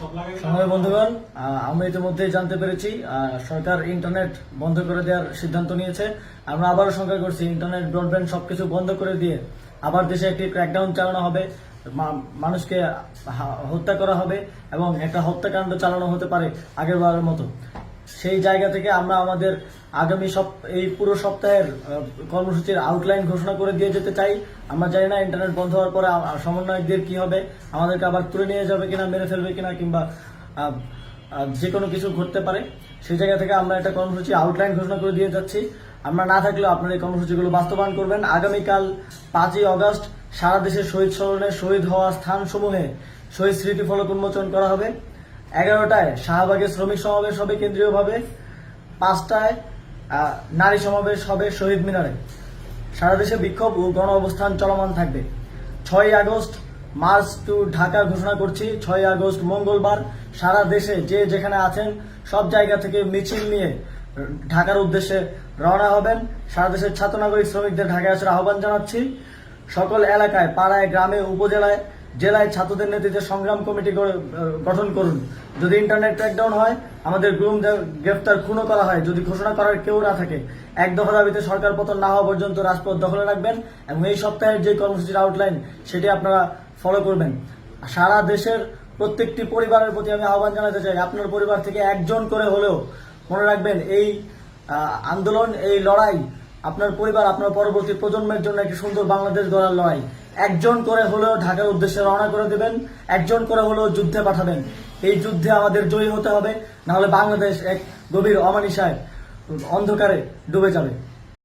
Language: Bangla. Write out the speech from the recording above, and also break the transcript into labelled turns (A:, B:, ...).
A: সংগ্রামী বন্ধুগণ, আমরা ইতিমধ্যে জানতে পেরেছি সরকার ইন্টারনেট বন্ধ করে দেওয়ার সিদ্ধান্ত নিয়েছে। আমরা আবারও শঙ্কা করছি, ইন্টারনেট ব্রডব্যান্ড সবকিছু বন্ধ করে দিয়ে আবার দেশে একটি ক্র্যাকডাউন চালানো হবে, মানুষকে হত্যা করা হবে এবং একটা হত্যাকাণ্ড চালানো হতে পারে আগের বারের মতো। সেই জায়গা থেকে আমরা আমাদের আগামী এই পুরো সপ্তাহের কর্মসূচির আউটলাইন ঘোষণা করে দিয়ে যেতে চাই। আমরা জানি না ইন্টারনেট বন্ধ হওয়ার পরে সমন্বয়কদের কি হবে, আমাদেরকে আবার তুলে নিয়ে যাবে কিনা, মেরে ফেলবে কিনা, কিংবা যে কোনো কিছু ঘটতে পারে। সেই জায়গা থেকে আমরা একটা কর্মসূচি আউটলাইন ঘোষণা করে দিয়ে যাচ্ছি। আমরা না থাকলেও আপনারা এই কর্মসূচিগুলো বাস্তবায়ন করবেন। আগামীকাল 5ই অগস্ট সারা দেশে শহীদ স্মরণে শহীদ হওয়া স্থানসমূহে শহীদ স্মৃতি ফলক উন্মোচন করা হবে। 11টায় শাহবাগে শ্রমিক সমাবেশ হবে কেন্দ্রীয়ভাবে, 5টায় নারী সমাবেশ হবে শহীদ মিনারে। সারা দেশে বিক্ষোভ ও গণ অবস্থান চলমান থাকবে। 6ই আগস্ট মার্চ টু ঢাকা ঘোষণা করছি। 6ই আগস্ট মঙ্গলবার সারা দেশে যে যেখানে আছেন সব জায়গা থেকে মিছিল নিয়ে ঢাকার উদ্দেশ্যে রওনা হবেন। সারা দেশের ছাত্র নাগরিক শ্রমিকদের ঢাকায় আসার আহ্বান জানাচ্ছি। সকল এলাকায়, পাড়ায়, গ্রামে, উপজেলায়, জেলায় ছাত্রদের নেতৃত্বে সংগ্রাম কমিটি গঠন করুন। যদি ইন্টারনেট ক্র্যাকডাউন হয়, আমাদের গুম গ্রেফতার, খুনও করা হয়, যদি ঘোষণা করার কেউ না থাকে, এক দফা দাবিতে সরকার পতন না হওয়া পর্যন্ত রাজপথ দখলে রাখবেন এবং এই সপ্তাহের যে কর্মসূচির আউটলাইন সেটি আপনারা ফলো করবেন। সারা দেশের প্রত্যেকটি পরিবারের প্রতি আমি আহ্বান জানাতে চাই, আপনার পরিবার থেকে একজন করে হলেও মনে রাখবেন এই আন্দোলন, এই লড়াই আপনার পরিবার, আপনার পরবর্তী প্রজন্মের জন্য একটি সুন্দর বাংলাদেশ গড়ার লড়াই। একজন করে হলেও ঢাকার উদ্দেশ্যে রওনা করে দেবেন, একজন করে হলেও যুদ্ধে পাঠাবেন। এই যুদ্ধে আমাদের জয়ী হতে হবে, নাহলে বাংলাদেশ এক গভীর অমানিসায় অন্ধকারে ডুবে যাবে।